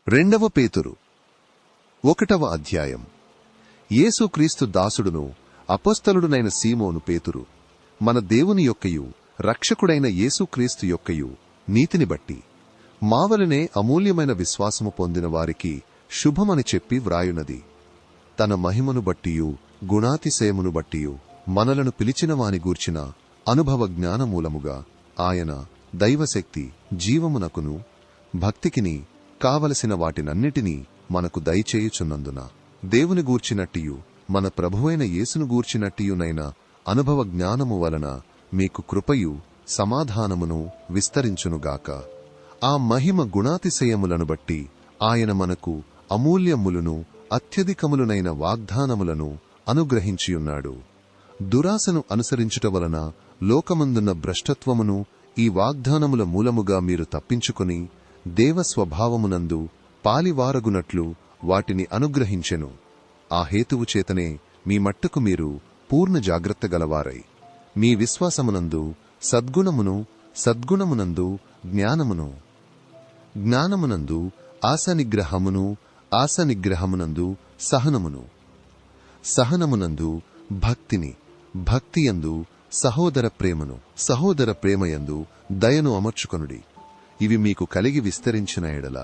రెండవ పేతురు 1వ అధ్యాయం. యేసుక్రీస్తు దాసుడును అపొస్తలుడునైన సీమోను పేతురు, మన దేవుని యొక్కయు రక్షకుడైన యేసుక్రీస్తు యొక్కయు నీతిని బట్టి మావలనే అమూల్యమైన విశ్వాసము పొందిన వారికి శుభమని చెప్పి వ్రాయునది. తన మహిమను బట్టియు గుణాతిశయమును బట్టియు మనలను పిలిచిన వాని గూర్చిన అనుభవ జ్ఞానమూలముగా ఆయన దైవశక్తి జీవమునకును భక్తికిని కావలసిన వాటినన్నిటినీ మనకు దయచేయుచున్నందున దేవుని గూర్చినట్టియు మన ప్రభువైన యేసును గూర్చినట్టియునైన అనుభవ జ్ఞానము వలన మీకు కృపయు సమాధానమును విస్తరించునుగాక. ఆ మహిమ గుణాతిశయములను బట్టి ఆయన మనకు అమూల్యములను అత్యధికములునైన వాగ్దానములను అనుగ్రహించియున్నాడు. దురాశను అనుసరించుట వలన లోకమందున్న భ్రష్టత్వమును ఈ వాగ్దానముల మూలముగా మీరు తప్పించుకొని దేవస్వభావమునందు పాలివారగునట్లు వాటిని అనుగ్రహించెను. ఆ హేతువు చేతనే మీ మట్టుకు మీరు పూర్ణ జాగ్రత్త గలవారై మీ విశ్వాసమునందు సద్గుణమును, సద్గుణమునందు జ్ఞానమును, జ్ఞానమునందు ఆశానిగ్రహమును, ఆశానిగ్రహమునందు సహనమును, సహనమునందు భక్తిని, భక్తియందు సహోదర ప్రేమను, సహోదర ప్రేమయందు దయను అమర్చుకొనుడి. ఇవి మీకు కలిగి విస్తరించిన ఎడల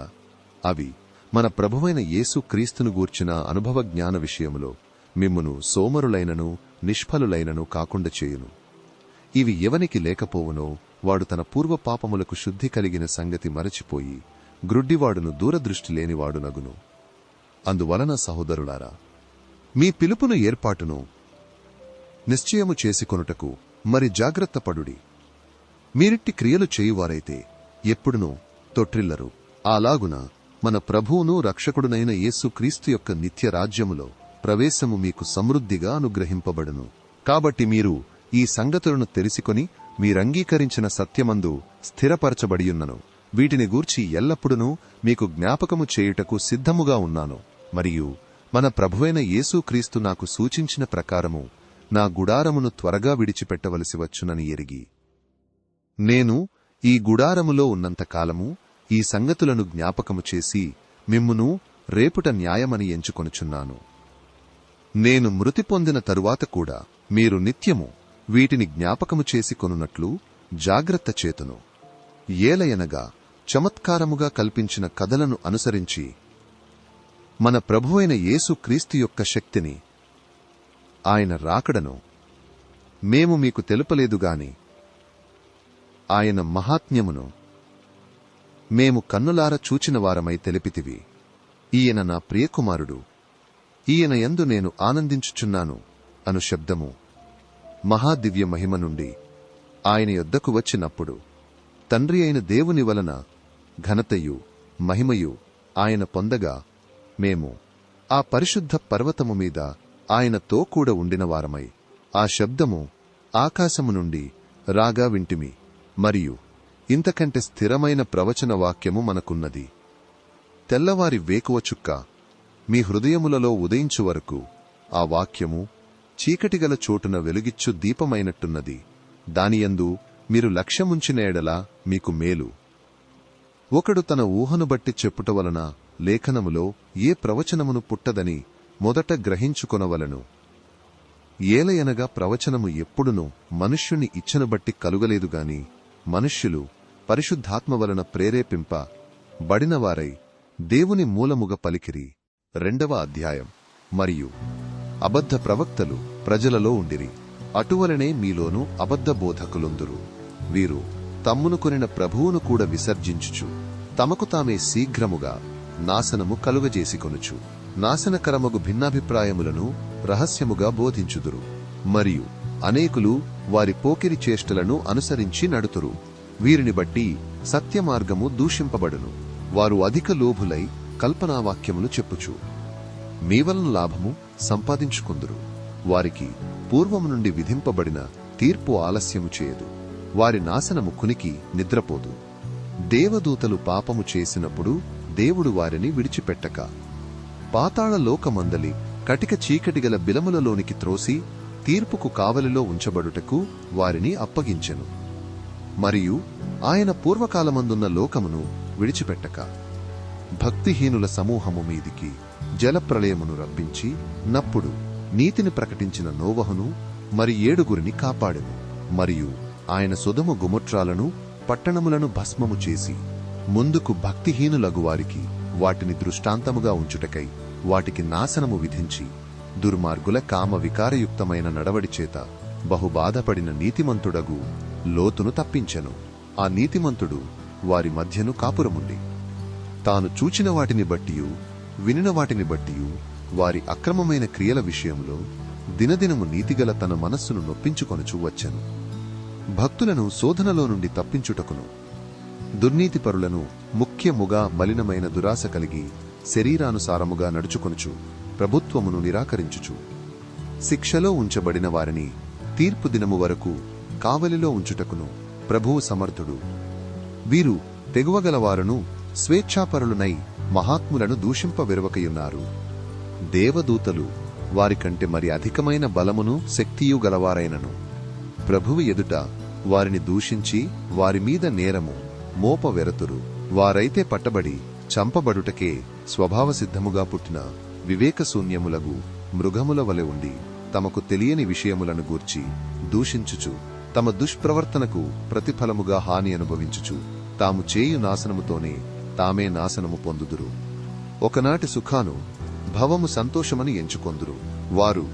అవి మన ప్రభువైన యేసు క్రీస్తును గూర్చిన అనుభవ జ్ఞాన విషయములో మిమ్మును సోమరులైనను నిష్ఫలులైనను కాకుండా చేయును. ఇవి ఎవనికి లేకపోవునో వాడు తన పూర్వ పాపములకు శుద్ధి కలిగిన సంగతి మరచిపోయి గ్రుడ్డివాడును దూరదృష్టి లేనివాడునగును. అందువలన సహోదరులారా, మీ పిలుపును ఏర్పాటును నిశ్చయము చేసుకొనుటకు మరి జాగ్రత్త పడుడి. మీరిట్టి క్రియలు చేయువారైతే ఎప్పుడునూ తొట్రిల్లరు. అలాగున మన ప్రభువును రక్షకుడునైన యేసుక్రీస్తు యొక్క నిత్య రాజ్యములో ప్రవేశము మీకు సమృద్ధిగా అనుగ్రహింపబడును. కాబట్టి మీరు ఈ సంగతులను తెలిసికొని మీరంగీకరించిన సత్యమందు స్థిరపరచబడియున్నను. వీటిని గూర్చి ఎల్లప్పుడూ మీకు జ్ఞాపకము చేయుటకు సిద్ధముగా ఉన్నాను. మరియు మన ప్రభువైన యేసుక్రీస్తు నాకు సూచించిన ప్రకారము నా గుడారమును త్వరగా విడిచిపెట్టవలసి వచ్చునని ఎరిగి నేను ఈ గుడారములో ఉన్నంతకాలము ఈ సంగతులను జ్ఞాపకము చేసి మిమ్మును రేపుట న్యాయమని ఎంచుకొనుచున్నాను. నేను మృతి పొందిన తరువాత కూడా మీరు నిత్యము వీటిని జ్ఞాపకము చేసి కొనున్నట్లు జాగ్రత్త చేతును. ఏలయనగా చమత్కారముగా కల్పించిన కథలను అనుసరించి మన ప్రభువైన యేసు క్రీస్తు యొక్క శక్తిని, ఆయన రాకడను మేము మీకు తెలుపలేదుగాని ఆయన మహాత్మ్యమును మేము కన్నులార చూచిన వారమై తెలిపితివి. ఈయన నా ప్రియకుమారుడు, ఈయన యందు నేను ఆనందించుచున్నాను అను శబ్దము మహాదివ్య మహిమ నుండి ఆయన యొద్దకు వచ్చినప్పుడు తండ్రి అయిన దేవుని వలన ఘనతయు మహిమయు ఆయన పొందగా మేము ఆ పరిశుద్ధ పర్వతము మీద ఆయనతో కూడా ఉండినవారమై ఆ శబ్దము ఆకాశము నుండి రాగా వింటిమి. మరియు ఇంతకంటే స్థిరమైన ప్రవచన వాక్యము మనకున్నది. తెల్లవారి వేకువ చుక్క మీ హృదయములలో ఉదయించు వరకు ఆ వాక్యము చీకటిగల చోటున వెలుగిచ్చు దీపమైనట్టున్నది. దానియందు మీరు లక్ష్యముంచిన ఎడల మీకు మేలు. ఒకడు తన ఊహను బట్టి చెప్పుట వలన లేఖనములో ఏ ప్రవచనమును పుట్టదని మొదట గ్రహించుకొనవలను. ఏలయనగా ప్రవచనము ఎప్పుడునూ మనుష్యుని ఇచ్చను బట్టి కలుగలేదుగాని మనుష్యులు పరిశుద్ధాత్మ వలన ప్రేరేపింప బడినవారై దేవుని మూలముగా పలికిరి. 2వ అధ్యాయం. మరియు అబద్ధ ప్రవక్తలు ప్రజలలో ఉండిరి. అటువలనే మీలోనూ అబద్ధ బోధకులుందురు. వీరు తమ్మును కొనిన ప్రభువును కూడా విసర్జించుచు తమకు తామే శీఘ్రముగా నాశనము కలుగజేసికొనుచు నాశనకరమగు భిన్నాభిప్రాయములను రహస్యముగా బోధించుదురు. మరియు అనేకులు వారి పోకిరి చేష్టలను అనుసరించి నడుతురు. వీరిని బట్టి సత్యమార్గము దూషింపబడును. వారు అధిక లోభులై కల్పనావాక్యములు చెప్పుచు మీ వలన లాభము సంపాదించుకుందురు. వారికి పూర్వము నుండి విధింపబడిన తీర్పు ఆలస్యము చేయదు. వారి నాశనము కునికి నిద్రపోదు. దేవదూతలు పాపము చేసినప్పుడు దేవుడు వారిని విడిచిపెట్టక పాతాళ లోకమందలి కటిక చీకటిగల బిలములలోనికి త్రోసి తీర్పుకు కావలిలో ఉంచబడుటకు వారిని అప్పగించెను. మరియు ఆయన పూర్వకాలమందున్న లోకమును విడిచిపెట్టక భక్తిహీనుల సమూహము మీదికి జలప్రళయమును రప్పించి నప్పుడు నీతిని ప్రకటించిన నోవహును మరి 7 కాపాడెను. మరియు ఆయన సొదొమ గొమొర్రాలను పట్టణములను భస్మము చేసి ముందుకు భక్తిహీనులగు వారికి వాటిని దృష్టాంతముగా ఉంచుటకై వాటికి నాశనము విధించి దుర్మార్గుల కామ వికారయుక్తమైన నడవడిచేత బహుబాధపడిన నీతిమంతుడగు లోతును తప్పించెను. ఆ నీతిమంతుడు వారి మధ్యను కాపురముండి తాను చూచిన వాటిని బట్టియు వినిన వాటిని బట్టియు వారి అక్రమమైన క్రియల విషయంలో దినదినము నీతిగల తన మనస్సును నొప్పించుకొనుచు వచ్చెను. భక్తులను శోధనలో నుండి తప్పించుటకును దుర్నీతిపరులను ముఖ్యముగా మలినమైన దురాశ కలిగి శరీరానుసారముగా నడుచుకొనుచు ప్రభుత్వమును నిరాకరించుచు శిక్షలో ఉంచబడిన వారిని తీర్పు దినము వరకు కావలిలో ఉంచుటకును ప్రభువు సమర్థుడు. వీరు తెగువగలవారును స్వేచ్ఛాపరులునై మహాత్ములను దూషింపవెరువకయున్నారు. దేవదూతలు వారికంటే మరి అధికమైన బలమును శక్తియు గలవారైనను ప్రభువు ఎదుట వారిని దూషించి వారిమీద నేరము మోపవెరతురు. వారైతే పట్టబడి చంపబడుటకే స్వభావసిద్ధముగా పుట్టిన వివేకశూన్యములగు మృగముల వలె ఉండి తమకు తెలియని విషయములను గూర్చి దూషించుచు తమ దుష్ప్రవర్తనకు ప్రతిఫలముగా హాని అనుభవించుచు తాము చేయు నాశనముతోనే తామే నాశనము పొందుదురు. ఒకనాటి సుఖాను భవము సంతోషమని ఎంచుకొందురు. వారు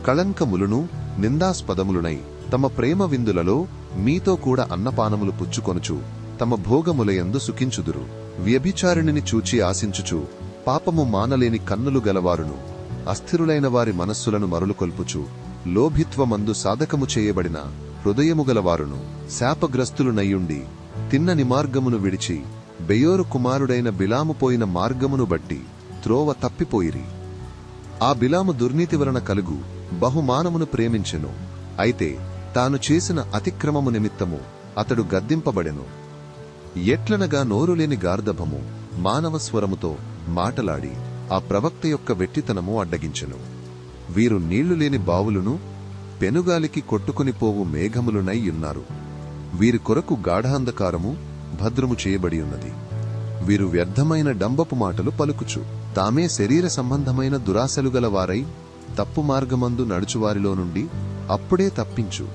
కళంకములును నిందాస్పదములునై తమ ప్రేమ విందులలో మీతో కూడా అన్నపానములు పుచ్చుకొనుచు తమ భోగములయందు సుఖించుదురు. వ్యభిచారిణిని చూచి ఆశించుచు పాపము మానలేని కన్నులు గలవారును అస్థిరులైన వారి మనస్సులను మరులుకొల్పుచు లోభిత్వమందు సాధకము చేయబడిన హృదయము గలవారును శాపగ్రస్తులునయ్యుండి తిన్నని మార్గమును విడిచి బెయోరు కుమారుడైన బిలాము పోయిన మార్గమును బట్టి త్రోవ తప్పిపోయిరి. ఆ బిలాము దుర్నీతి వలన కలుగు బహుమానమును ప్రేమించెను. అయితే తాను చేసిన అతిక్రమము నిమిత్తము అతడు గద్దింపబడెను. ఎట్లనగా నోరులేని గార్ధభము మానవ స్వరముతో మాటలాడి ఆ ప్రవక్త యొక్క వెట్టితనము అడ్డగించెను. వీరు నీళ్లులేని బావులును పెనుగాలికి కొట్టుకునిపోవు మేఘములునై యున్నారు. వీరి కొరకు గాఢాంధకారము భద్రము చేయబడియున్నది. వీరు వ్యర్థమైన డంబపు మాటలు పలుకుచు తామే శరీర సంబంధమైన దురాశలు గలవారై తప్పు మార్గమందు నడుచువారిలో నుండి అప్పుడే తప్పించు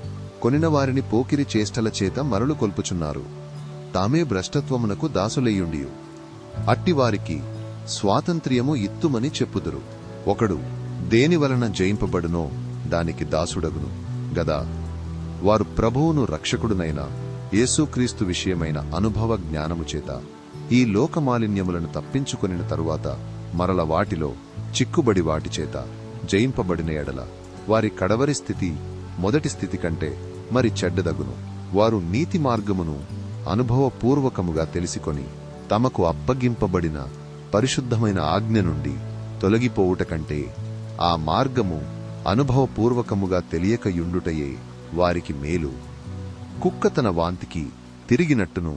కొనిన వారిని పోకిరి చేష్టల చేత మరలు కొల్పుచున్నారు. తామే భ్రష్టత్వమునకు దాసులయ్యుండియు అట్టివారికి స్వాతంత్ర్యము ఇత్తుమని చెప్పుదురు. ఒకడు దేనివలన జయింపబడునో దానికి దాసుడగును గదా. వారు ప్రభువును రక్షకుడునైన యేసుక్రీస్తు విషయమైన అనుభవ జ్ఞానము చేత ఈ లోకమాలిన్యములను తప్పించుకొనిన తరువాత మరల వాటిలో చిక్కుబడి వాటి చేత జయింపబడిన ఎడల వారి కడవరి స్థితి మొదటి స్థితి కంటే మరి చెడ్డదగును. వారు నీతి మార్గమును అనుభవపూర్వకముగా తెలిసికొని తమకు అప్పగింపబడిన పరిశుద్ధమైన ఆజ్ఞ నుండి తొలగిపోవుట కంటే ఆ మార్గము అనుభవపూర్వకముగా తెలియకయుండుటయే వారికి మేలు. కుక్క తన వాంతికి తిరిగినట్టును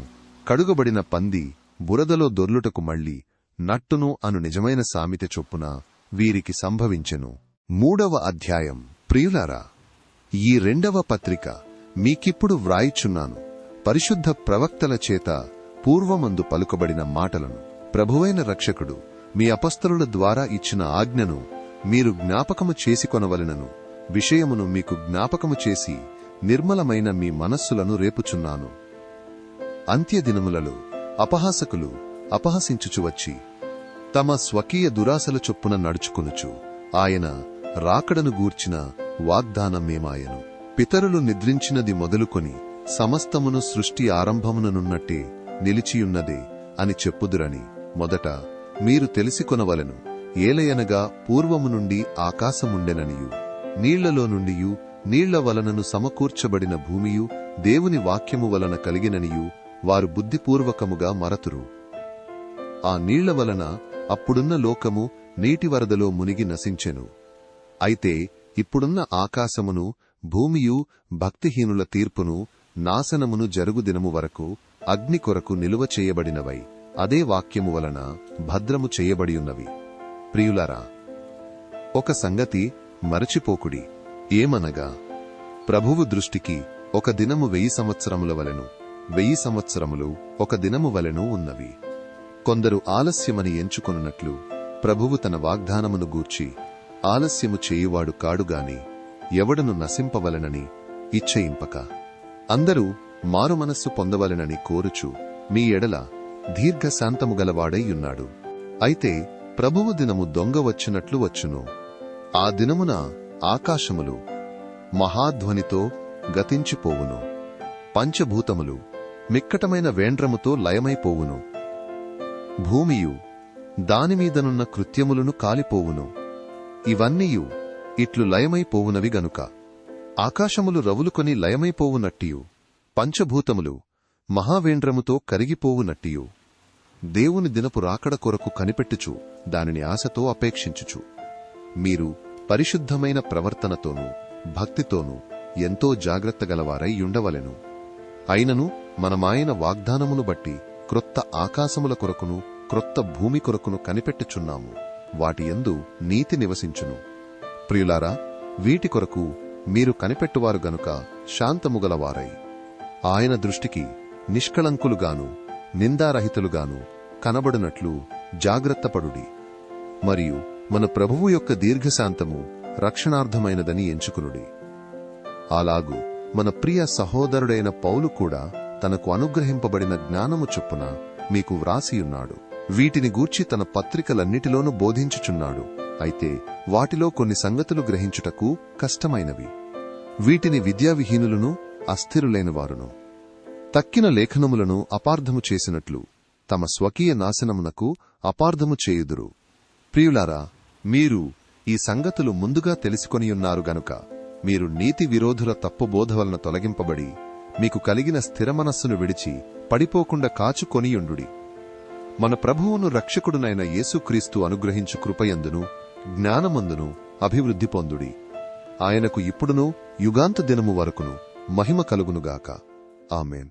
కడుగబడిన పంది బురదలో దొర్లుటకు మళ్లీ నట్టును అను నిజమైన సామెత చొప్పున వీరికి సంభవించెను. 3వ అధ్యాయం. ప్రియులారా, ఈ 2వ పత్రిక మీకిప్పుడు వ్రాయిచున్నాను. పరిశుద్ధ ప్రవక్తల చేత పూర్వమందు పలుకబడిన మాటలను ప్రభువైన రక్షకుడు మీ అపస్తలుల ద్వారా ఇచ్చిన ఆజ్ఞను మీరు జ్ఞాపకము చేసుకొనవలెనను విషయమును మీకు జ్ఞాపకము చేసి నిర్మలమైన మీ మనస్సులను రేపుచున్నాను. అంత్యదినములలో అపహాసకులు అపహసించుచు వచ్చి తమ స్వకీయ దురాశల చొప్పున నడుచుకొనుచు ఆయన రాకడను గూర్చిన వాగ్దానమేమాయను. పితరులు నిద్రించినది మొదలుకొని సమస్తమును సృష్టి ఆరంభముననున్నట్టే నిలిచియున్నదే అని చెప్పుదురని మొదట మీరు తెలిసికొనవలెను. ఏలయనగా పూర్వము నుండి ఆకాశముండెననియు నీళ్లలో నుండియు నీళ్ల వలనను సమకూర్చబడిన భూమియు దేవుని వాక్యము వలన కలిగిననియు వారు బుద్ధిపూర్వకముగా మరతురు. ఆ నీళ్ల వలన అప్పుడున్న లోకము నీటి వరదలో మునిగి నశించెను. అయితే ఇప్పుడున్న ఆకాశమును భూమియు భక్తిహీనుల తీర్పును నాశనమును జరుగుదినము వరకు అగ్ని కొరకు నిలువ చేయబడినవై అదే వాక్యము వలన భద్రము చేయబడియున్నవి. ప్రియులారా, ఒక సంగతి మరచిపోకుడి. ఏమనగా ప్రభువు దృష్టికి ఒక దినము 1000 సంవత్సరముల వలెను 1000 సంవత్సరములు ఒక దినము వలెను ఉన్నవి. కొందరు ఆలస్యమని ఎంచుకొనున్నట్లు ప్రభువు తన వాగ్దానమును గూర్చి ఆలస్యము చేయువాడు కాడుగాని ఎవడను నశింపవలెనని ఇచ్చయింపక అందరూ మారుమనస్సు పొందవలెనని కోరుచు మీ ఎడల దీర్ఘశాంతము గలవాడై యున్నాడు. అయితే ప్రభువు దినము దొంగ వచ్చినట్లు వచ్చును. ఆ దినమున ఆకాశములు మహాధ్వనితో గతించిపోవును, పంచభూతములు మిక్కటమైన వేండ్రముతో లయమైపోవును, భూమియు దానిమీదనున్న కృత్యములను కాలిపోవును. ఇవన్నీయు ఇట్లు లయమైపోవునవి గనుక ఆకాశములు రవులుకొని లయమైపోవునట్టియు పంచభూతములు మహావేండ్రముతో కరిగిపోవునట్టియు దేవుని దినపు రాకడ కొరకు కనిపెట్టుచు దానిని ఆశతో అపేక్షించుచు మీరు పరిశుద్ధమైన ప్రవర్తనతోనూ భక్తితోనూ ఎంతో జాగ్రత్త గలవారై యుండవలెను. అయినను మనమాయన వాగ్దానమును బట్టి క్రొత్త ఆకాశముల కొరకును క్రొత్త భూమి కొరకును కనిపెట్టుచున్నాము. వాటి యందు నీతి నివసించును. ప్రియులారా, వీటి కొరకు మీరు కనిపెట్టువారు గనుక శాంతముగలవారై ఆయన దృష్టికి నిష్కళంకులుగాను నిందారహితులుగాను కనబడునట్లు జాగ్రత్తపడుడి. మరియు మన ప్రభువు యొక్క దీర్ఘశాంతము రక్షణార్థమైనదని ఎంచుకునుడి. అలాగు మన ప్రియ సహోదరుడైన పౌలు కూడా తనకు అనుగ్రహింపబడిన జ్ఞానము చొప్పున మీకు వ్రాసియున్నాడు. వీటిని గూర్చి తన పత్రికలన్నిటిలోనూ బోధించుచున్నాడు. అయితే వాటిలో కొన్ని సంగతులు గ్రహించుటకు కష్టమైనవి. వీటిని విద్యావిహీనులను అస్థిరులైన వారును తక్కిన లేఖనములను అపార్థము చేసినట్లు తమ స్వకీయ నాశనమునకు అపార్థము చేయుదురు. ప్రియులారా, మీరు ఈ సంగతులు ముందుగా తెలుసుకొనియున్నారు గనుక మీరు నీతి విరోధుల తప్పుబోధ వలన తొలగింపబడి మీకు కలిగిన స్థిరమనస్సును విడిచి పడిపోకుండా కాచుకొనియుండుడి. మన ప్రభువును రక్షకుడునైన యేసుక్రీస్తు అనుగ్రహించు కృపయందును జ్ఞానమందును అభివృద్ధి పొందుడి. ఆయనకు ఇప్పుడును యుగాంత దినము వరకును మహిమ కలుగునుగాక. ఆమేన్.